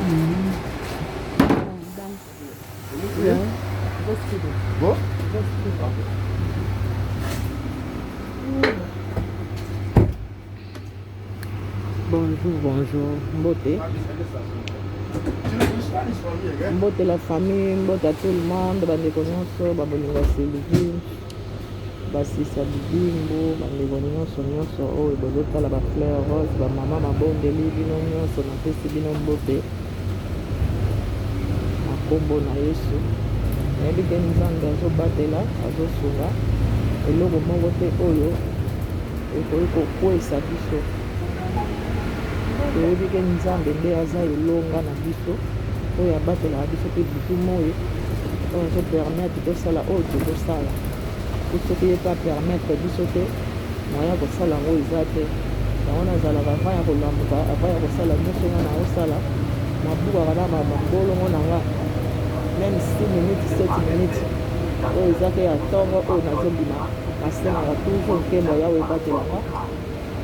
Bonjour, Mbote. Mbote la famille, Mbote à tout le monde, bandeko nyonso, babolinga Sylvie, basisa bibimbo, bandeko nyonso oyo bozotala ba fleur rose, ba mama mabondeli bino nyonso napesi bino mbote. Na kombo na Yesu. Nayebi ke Nzambe azobatela, azosunga eloko moko te oyo ekoki kokwesa biso. Toyebi ke Nzambe nde aza elonga na biso oyo abatelaka biso mpe butu moye oyo azopermettre tosala oyo tozosala po soki ye mpe apermettre biso te moya kosala yango eza te. yango nazalaka avant ya kolamuka avant ya kosala nyonso nga na osala mabukaka na bambolongo na nga même 6 minutes 7 minutes oyo eza te ya ntongo oyo nazobima nasengaka toujours nkembo yawe ebatelanga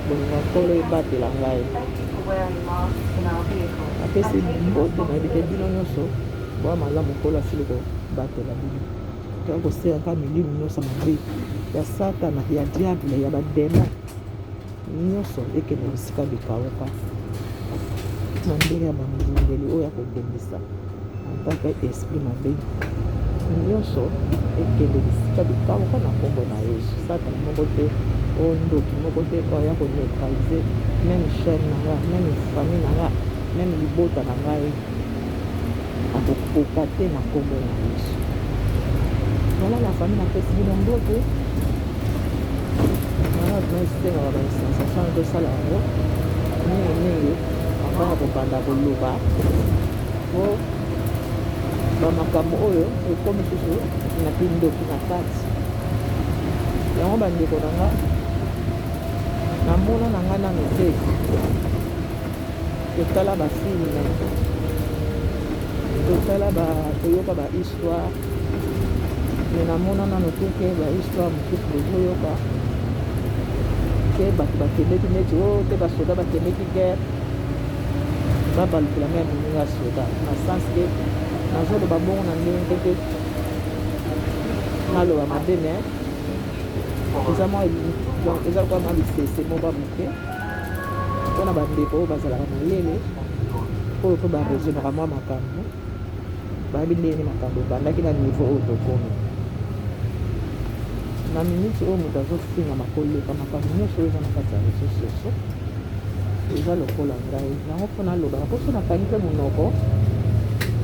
bolinga nkolo ebatela ngai apesi mbote nayebi te bino nyonso boya malamu nkolo asili kobatela bino kaka kosenga milimo nyonso mabe ya satana ya diable ya badema nyonso ekende bisika bikauka na ndenge ya bamundeli oyo ya kobongisa antaka esprit mabe nyonso ekende bisika bikauka na kombo na Yesu. Satana moko te oyo ndoki moko te oyo ya koneutralize meme chaîne na nga meme famille na nga meme libota na ngai akokoka te na kombo na Yesu. Voilà la famille napesi bino mbote wana tunaesengaka basensation tosala yango mingi avant ya kobanda koloba po bamakambo oyo ekomi susu na pindoki na kati yango bandeko na nga namona na nga nano te totala bafilme totala toyoka bahistoire me namona nano te ke bahistoire mosusu tozoyoka ke bato bakendeki neti o te basoda bakendeki guerre babalukela ngai moninga soda na sens ke nazoloba bongo na ndenge te naloba mabe me eza mwa eza kwa mwa lisese mo babuke mpona bandeko oyo bazalaka mayele oyo mpo baresonaka mwa makambo bayebi ndenge makambo ebandaki na niveau oyo tokomi na minute oyo moto azofinga makoleka makambo nyonso oyo eza na kati ya réseau sociaux eza lokola ngai yango mpo nalobaka mposo nakangi mpe monoko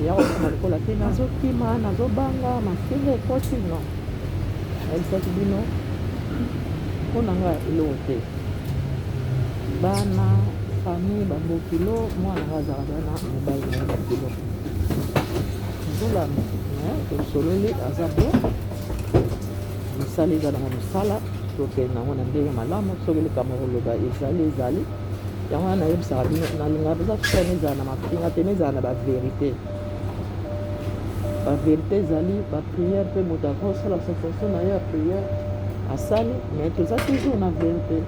eya kokoma lokola te nazokima nazobanga mafinga ekoti no nayebisaki bino mpona nga eloko te bana famille bambokilo mwana nga azalaka bana mobali na ye bokilo ezolanda tosololi aza bien mosala ezalaka mosala tokende nango na ndenge malamu soki likambo koloba ezali yango wana nayebisaka bino nalingaka eza sone ezala na mafinga te ezala na baverité ezali bapriere mpe moto akosala sensation na ye ya priere asali mais toza toujours na vérité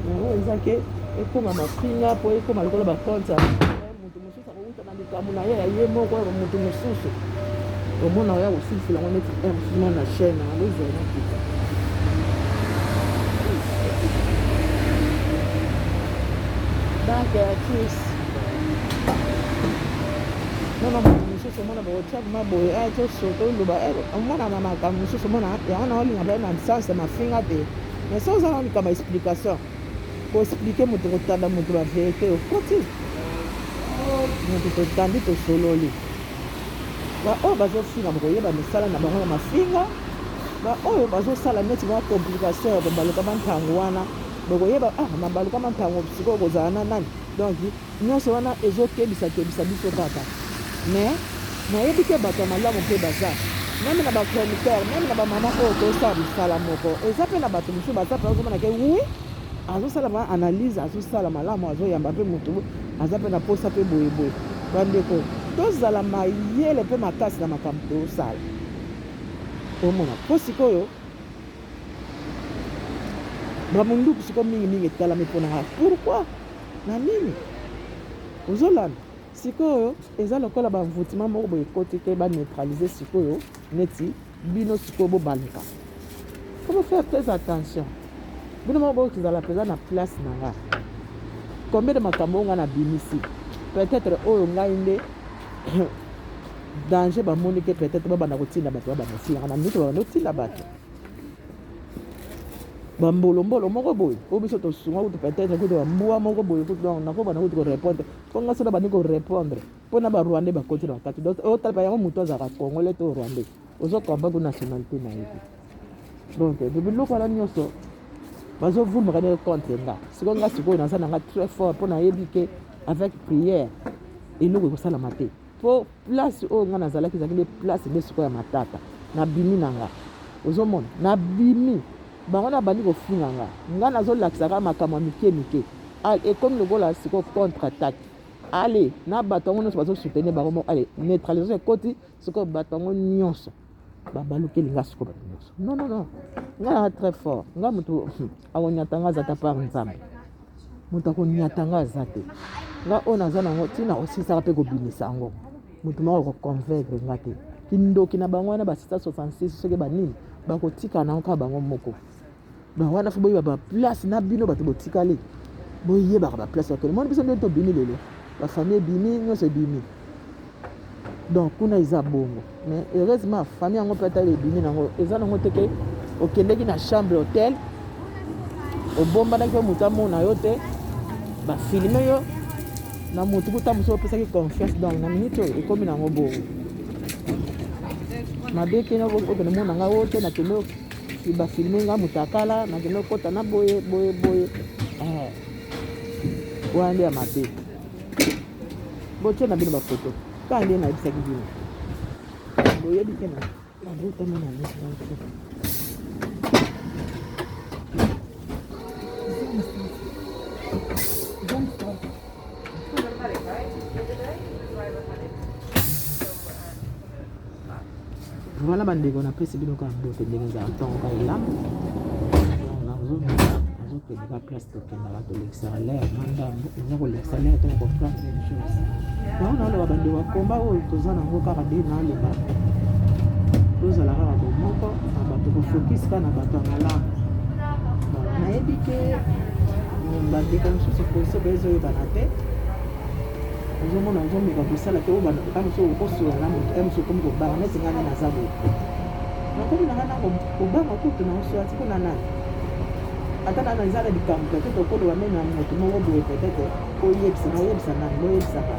yango eza ke ekoma mafinga mpo ekoma lokola bakonte moto mosusu akouta na likambo na ye ya ye moko moto mosusu omona oya kosilisela yango neti mosusu na chaîne yango ezali na kita banke ya kris nona moto mosusu omona bakotiaka maboye tosoto oloba omona na makambo mosusu omona yango na olinga mpe na distance mafinga te mais so oza na olikama explication koexplike moto kotanda moto bavérité okoti moto totandi tosololi baoyo bazofinga bokoyeba misala na bango ya mafinga baoyo bazosala neti mwa complication ya kobalukama ntango wana bokoyeba nabalukama ntango sikoyo kozala na nani donc nyonso wana ezokebisa biso kaka mais nayebi ke bato ya malamu mpe baza meme na bachroniqueur meme na bamama oyo tosala misala moko eza mpe na bato mosusu baza mpe azomona ke wi azosala ma analyse azosala malamu azoyamba mpe motu aza mpe na posa mpe boyeboye bandeko tozala mayele mpe makasi na makambo tosala omona mpo sikoyo bamunduku sikoyo mingimingi etalami mpo na nga pourquoi na nini ozolanda sikoyo eza lokola bamvutima moko boye ekoti ke baneutralize sikoyo neti bino sikoyo bobaluka. Faut faire très attention. Bino moko bokozala mpenza na place na nga. Combien de makambo nga na bimisi peut-être oyo ngai nde danger bamoni ke peut-être babanda kotinda bato babanda osilanga na minute babanda otinda bato bambolombolo moko boye oyo biso tosunga kutu peut-être kutu bambuwa moko boye kutu donc nako banda kutu korépondre mpo nga soki bandi korépondre mpona barwandais bakoti na bakati donc otala pa yango moto azalaka congolais to rwandais ozokomba ku nationalité na ye donc biloko wana nyonso bazovulmaka nde contre nga sikoyo nga sikoyo naza na nga très fort mpo nayebi ke avec prière eloko ekosalama te po place oyo nga nazalaki ezalaki nde place nde sikoyo ya matata nabimi na nga ozomona nabimi bango na bandi kofinga nga nazolakisaka makambo ya mike ekomi lokola sikoyo contre attaque ale na bato yango nyonso bazosoutenir bango moko ale neutralisation ekoti sikoyo bato yango nyonso babalukeli nga sikoyo bato nyonso non nga na très fort nga moto akonyata nga aza ta par nzambe moto akonyata nga aza te nga oyo naza nango ntina osilisaka mpe kobimisa yango moto moko akoconvaincre nga te kindoki na bango wana ba 666 soki banini bakotika nango kaka bango moko donc wana fo boyeba baplace na bino bato botikali boyebaka baplace bakele moni biso nde tobimi lelo bafamille ebimi nyonso ebimi donc kuna eza bongo mais heureusement famille yango mpe atali ebimi nango eza nango te ke okendeki na chambre hôtel obombanaki mpe moto amona yo te bafilme yo na motu kuta mosu opesaki confiance donc na minute oyo ekomi nango bongo mabe kene okende mona nga oyo te nakende bafilme nga moto akala nakende okota na boye wana nde ya mabe botie na bino bafoto kaka nde nayebisaki bino boyebi te na botama na voilà bandeko napesi bino kaka mbote ndenge ezala ntongo kaka elamba nazokendeka place tokendaka tolekisaka lere mandambo eza kolekisa lere to comprendre une chose yango naoloba bandeko bakomba oyo toza nango kaka nde nalemba tozala kaka bomoko na bato kofokis kaka na bato ya malamu nayebi ke bandeko mosusu position baezoyebana te ozomona ozomeka kosala te oyo mosusu okosola na moto mosusu okomi kobanga neti ngani naza boye nakomi na ngana kobanga kutu na osola ti mpona nani ata nana eza na likambo peut-être okoloba me na moto moko boye peut-être oyebisa nani boyebisaka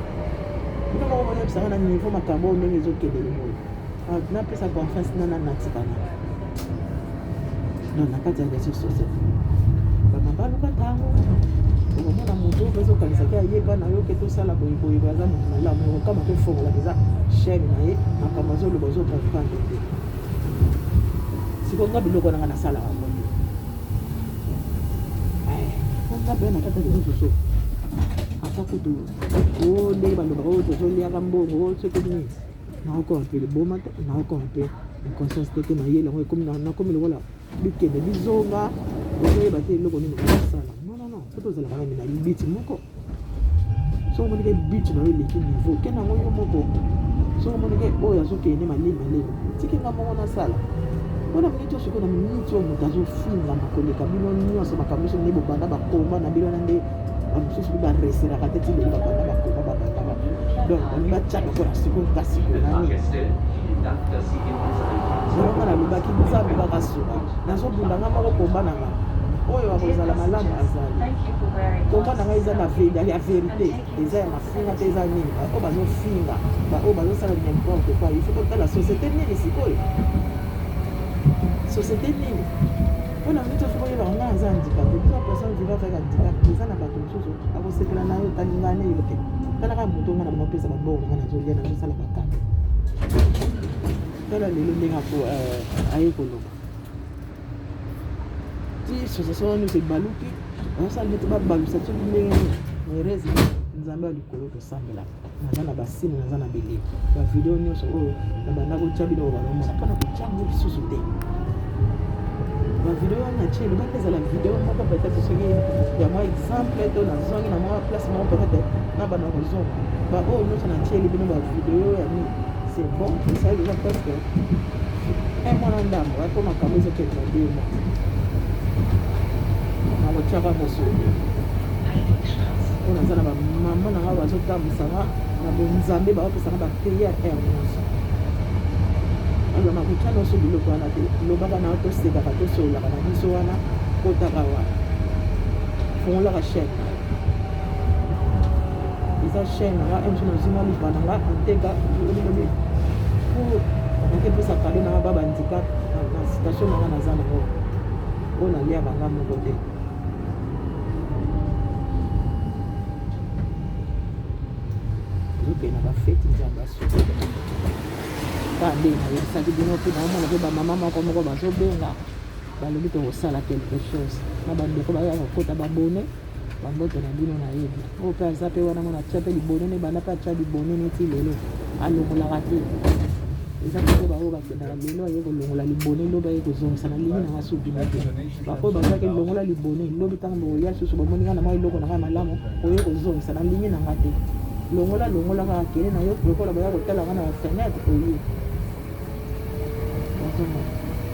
bino moko boyebisaka na niveau makambo oyo ndenge ezokendeli moyo napesa confiance nana natikana non na kati ya réseau social bamabaluka ntango okomona moto oyo mpenza okanisaki ayeba na yo ke tosala boyeboye aza moto malamu okokama tofongola eza chaine na ye makambo azoloba ozokomprendre te sikonga biloko nanga nasalaka moyo nga mpe na kata lizo soso ata kutu o ndenge balobaka oyo tozoliaka mbongo soki nini nakokoma mpe liboma te nakokoma mpe inconscience te nayeli yango nakomi lokola bikende bizonga ozoyeba te eloko nini okosala non po tozalaka nani na libiti moko soki omonike biti na yo eleki niveau ke nango yo moko soki omonike oyo azokende malemi tiki nga moko nasala mpona miniti oyo sikoyo na miniti oyo moto azofingama koleka bino nyonso makambo nyonso nde bobanda bakomba na bino wana nde bamosusu mpe bareseraka te ti lelo babanda bakomba babanda donc balingi batiaka mpona sikoyo nka sikoyo nani elonga nalobaki nzambe bakasoba nazobunda nga moko komba na nga oyo akozala malamu azali komba na nga eza na ya verité eza ya mafinga te eza nini oyo bazofinga oyo bazosala nimporte quoi il faut kotala société nini sikoyo société nini mpona miniti oso boyebaka nga aza handicapé biso personne viva avec handicapé eza na bato mosusu akosepela na yo talinga ne yo te talaka moto nga na mapesa babongo nga nazolia nazosala bakata tala lelo ndenge aye koloba ti association nyonso ebaluki bazosala neti babalusa ti ndenge nini erese nzambe ya likolo tosambelaka naza na basine naza na beleli bavideo nyonso oyo na banda kotya bino oyo balomona mpona kotyango lisusu te bavideo wana tie elobaki ezala video moko peut-être soki ya mwa exemple to nazongi na mwa place moko peut-être na bana kozonga baoyo nyonso natieli bino bavideo ya nini c'est bon esali déjà presque mwana ndambo po makambo ezokende mobima nakotiaka mosuku oyo naza na bamama nanga bazotambusanga na bonzambe baopesanga bapriere nyonso alors nakotya nyonso biloko wana te lobaka na tosekaka tosololaka na biso wana kotaka wana fongolaka chaine eza chaine nanga mso nazima lipa nanga anteka olilobi po nake mpesa kado nanga ba bandicap na station nanga naza nango oyo naliaka nga moko te ozokende bafeti nzambe asuki nde nayebisaki bino mpe naomona mpe bamama moko bazobenga balobi tokosala quelque chose na bandeko baya kokota babone bamboto na bino nayebi oyo mpe aza mpe wana mona atya mpe libonene banda mpe atya libone neti lelo alongolaka te eza mpe baoyo bakendaka lelo aye kolongola libone lobi aye kozongisa na lingi nanga subino te baoyo bazaki longola libone lobi ntango boya susu bamoninga na mwa eloko nanga malamu oye kozongisa na lingi nanga te longola kaka kele na yo lokola baya kotalanga na bafenetre oye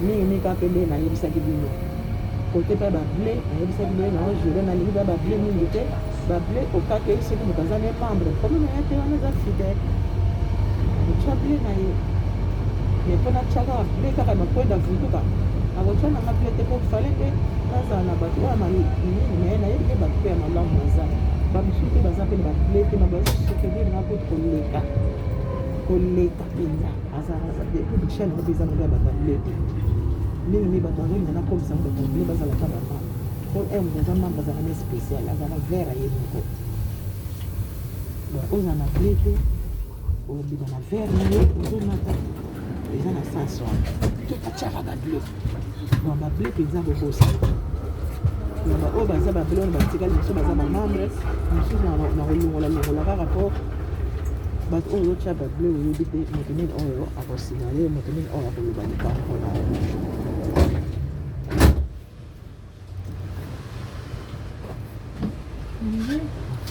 mingi kaka nde nayebisaki bino kote mpe bable nayebisaki bino na jure nalingi mpe bable mingi te bable okaka ye soki moto aza ne membre probleme ya te wana eza fidele otya ble na ye mais mpo natya kaka ble kaka makwenda vutuka nakotya nanga ble te mpo fale mpe nazala na bato oyo manini naye nayebi mpe bato mpe ya malamu baza bamisusu mpe baza mpe na bable te na basoutenir nga mpo koleka mpenza azaachaine ngo mpe eza nango ya babable te mingi bato azolinga nakomisango babable bazalaka bamama po moto aza mama bazala ne spécial azala vere aye moko oza na ble te obima na vere na ye ozomata eza na sens wana to atyaka bable bon bable mpenza bobosa oyo baza babele wana batikali mosusu baza bamembre mosusu na kolongola kaka po bato oyo ozotya bable oyebi te moto nini oyo akosinale moto nini oyo akoloba likambo na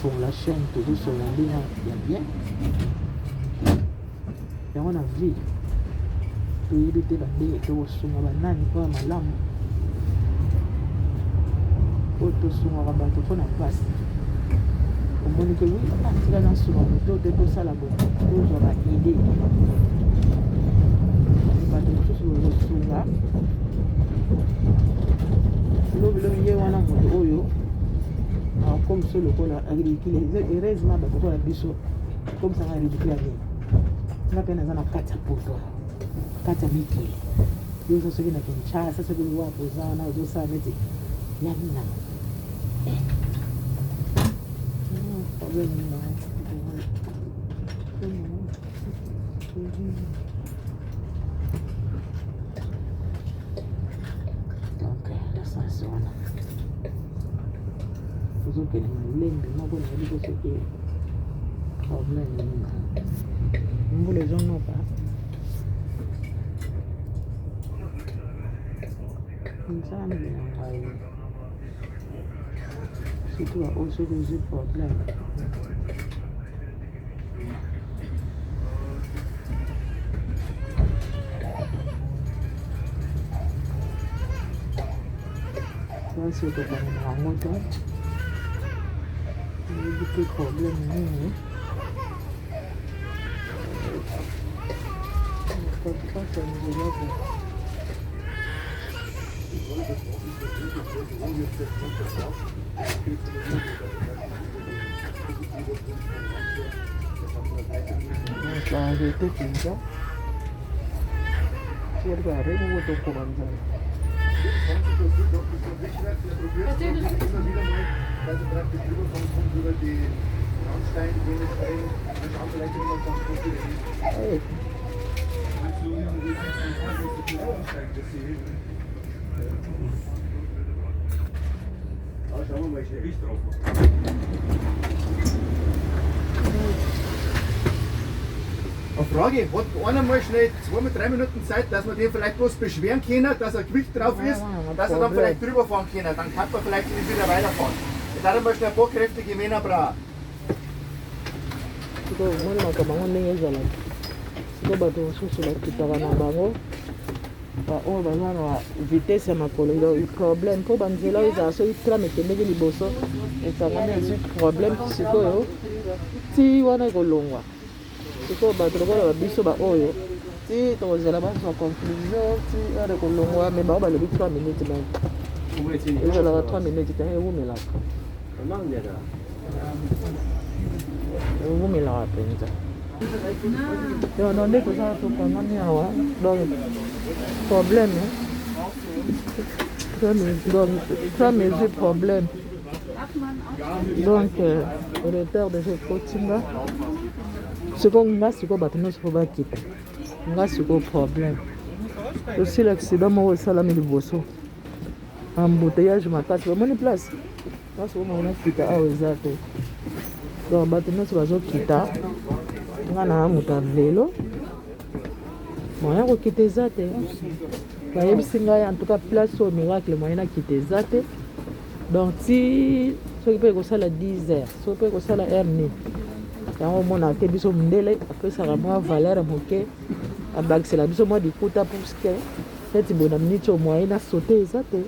pour la chaîne tozosola ndenge ya bien yango na vie toyebi te bandenge tokosunga banani mpo ya malamu oyo tosungaka bato mpo na mpasi omoni ke wi tika nasunga moto te tosala boye tozwa baide bato mosusu bozosunga lobilobi ye wana moto oyo akomisa lokola ridicule heureusement bato kola biso komisanga ridicule ya nini nga mpe naza na kati ya poto kati ya mikili yoso soki na kinshasa soki wapo oza wana ozosala neti ya nina donc nasansi wana ozokende malembi moko nayebi ko soki problème nini mbula ezonoka nzambe na ngai surtout baoyo soki ozwi problème basi otokana na yango te oyebi te problème nini okokipasa nzelabe arrêté mpenza serga arrêté kotokoma nzala Frage, hat einer mal schnell 2 bis 3 Minuten Zeit, dass wir den vielleicht bloß beschweren können, dass er Gewicht drauf ist, dass er dann vielleicht drüber fahren können, dann kann man vielleicht nicht wieder weiterfahren. Ich darf mal schnell ein paar kräftige Männer brauchen. oyo baza na vitesse ya makolo problème mpo banzela oyo ezala soki trame ekendeki liboso esangani ezwi problème sikoyo ti wana ekolongwa sikoyo bato lokola babiso baoyo ti tokozela bazwa conclusion ti wana ekolongwa me bao balobi 3 minutes donc ezalaka 3 minutes te ewumelaka mpenza non nde tozala tokangani awa donc problème ça mesure problème donc retard de ce kotinga siko nga siko bato nyonso po bakita nga siko problème aussi l'accident moko esalami liboso embouteillage makasi bamoni place place omona kita awa eza te donc bato nyonso bazokita nga na moto ya velo moyen kokita eza te bayebisi ngai en tout cas place oyo miracle moyen nakita eza te donc ti soki mpe ekosala 10 heures soki mpe ekosala heure nini yango omona te biso mondele apesaka mwa valeur moke abakisela biso mwa dikuta puske neti bona miniti oyo moyen nasote eza te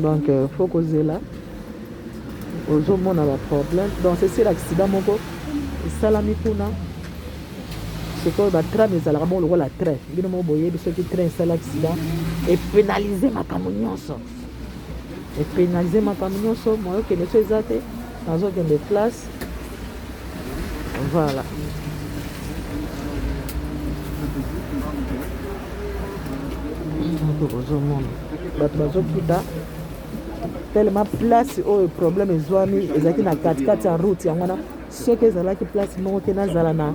donc faut kozela ozomona baproblème donc ceci l'accident moko esalami kuna sikoyo batrame ezalaka moko lokola train bino moko boyebi soki train esala accident epénalize makambo nyonso moyo okende so eza te nazokende place voilà ozomona bato bazokita tellement place oyo problème ezwami ezalaki na katikati ya route yango wana soki ezalaki place moko te nazala na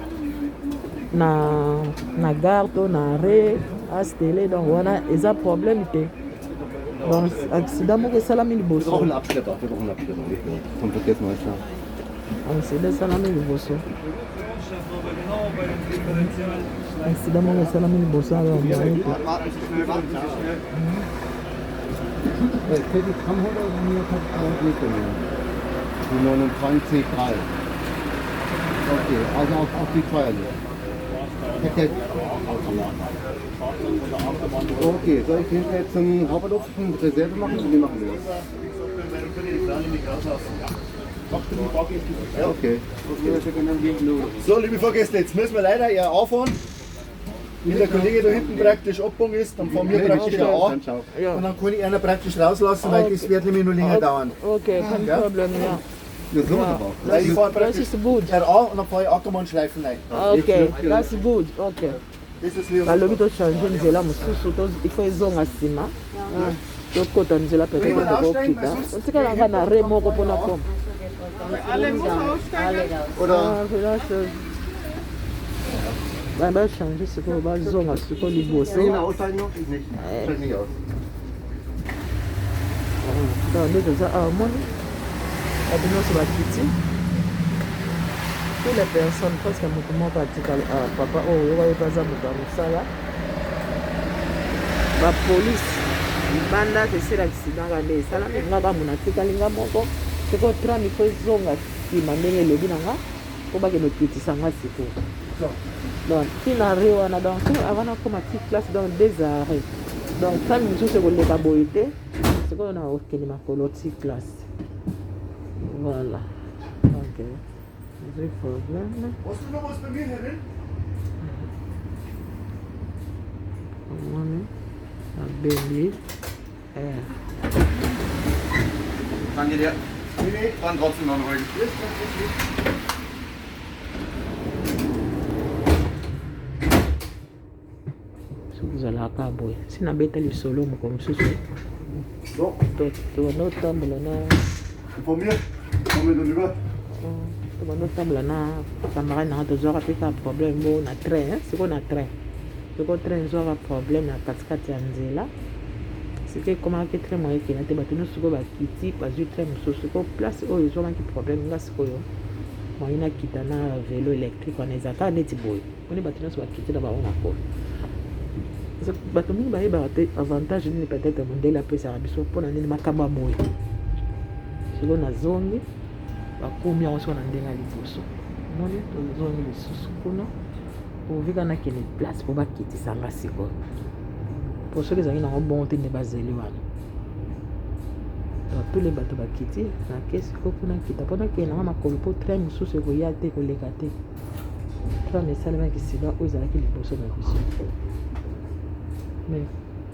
gare to na arrêt astele donc wana eza problème te donc accident moko esalami liboso accident esalami liboso accident moko esalami liboso Okay, also auf die Feuerwehr. Okay, soll ich hinterher zum Hauptbahnhof Reserve machen oder wie machen wir das? Ja, okay. So, liebe Fahrgäste, jetzt müssen wir leider eher auffahren. Wenn der Kollege da hinten praktisch abgegangen ist, dann fahren wir praktisch da an. Und dann kann ich einer praktisch rauslassen, weil das wird nämlich noch länger dauern. Okay, kein Problem, ja. Das ist wunderbar. Ich fahre praktisch RA und dann fahre ich Ackermann-Schleifen rein. Okay, das ist gut, okay. balobi tochange nzela mosusu ifo ezonga nsima tokota nzela peut-être tokokita otikala nga na re moko mpona koma bachange sikoyo bazonga sikoyo liboso nde toza awa moni bato nyonso bakiti toutes les personnes presque moto moko atikala papa oyo oyebi aza moto ya mosala bapolice libanda esila accident ka nde esalami nga bamona atikali nga moko sikoyo tram ifo ezonga nsima ndenge elobi na nga mpo bakende okitisa nga sikoyo donc tina re wana donc soki avant nakoma ti classe donc des arrêts donc tram mosusu ekoleka boye te sikoyo na okende makolo ti classe voilà donc Drei Probleme. Hast du noch was bei mir herin? Baby. Danke dir. Nee, dann trotzdem noch ruhig. Zalaka boy. Sina beta lisolo moko mosusu. To no tambola na. Von mir. Kommen wir rüber. tobandotambola na camarade nanga tozwaka mpe ka problème bo na train sikoyo na train sikoyo train ezwaka problème na katikati ya nzela sikoyo ekomaki train moyo ekenda te bato nyonso sikoyo bakiti bazwi train mosusu sikoyo place oyo ezwamaki problème nga sikoyo moyen nakita na vélo électrique wana ezalaka neti boye mponi bato nyonso bakiti na bango na kolo bato mingi bayebaka te avantage nini peut-être mondele apesaka biso mpona nini makambo ya moye siko nazongi bakomi yango siko na ndenge ya liboso moni tozongi lisusu kuna ovika nakende place mpo bakitisanga sikoyo po soki ezalaki nango bongo te nde bazeli wana tous les bateaux bakiti na kesi ko kuna kita mpona kende nango makolo mpo train mosusu ekoya te koleka te train esalemaki sida oyo ezalaki liboso na biso mais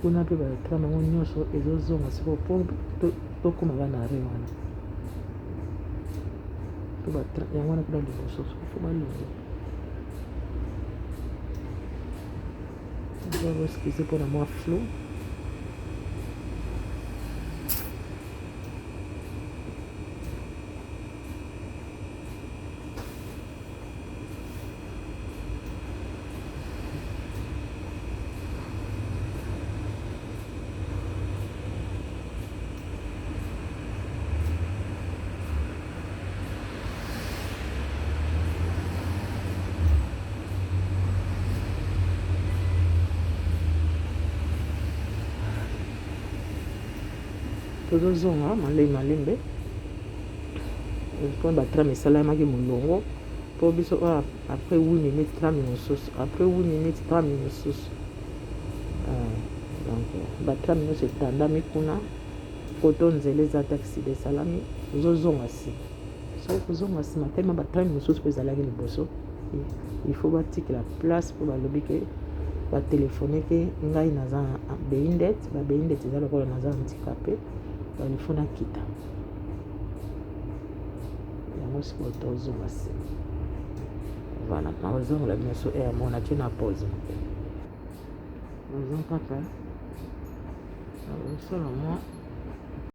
kuna mpe batrain yango nyonso ezozonga sikoyo mpo tokomaka na re wana to yango wana kuna liboso fo balongo excuse mpona mwa flou tozozonga malembe mpo batrame esalamaki molongo mpo biso après 8 minutes 30 mosusu après 8 minutes 30 mosusu donc batrame nyonso etandami kuna koto nzela eza te aksida esalami ozozonga nsima soki kozonga nsima telema batrame mosusu mpo ezalaki liboso il faut batikela place mpo balobi ke batelefone ke ngai naza beindet babeindet eza lokola naza handicapé balifuna kita yango sikoyo tozonga nsima voilà nazongola biso mona tie na pause ozo kaka osala mwa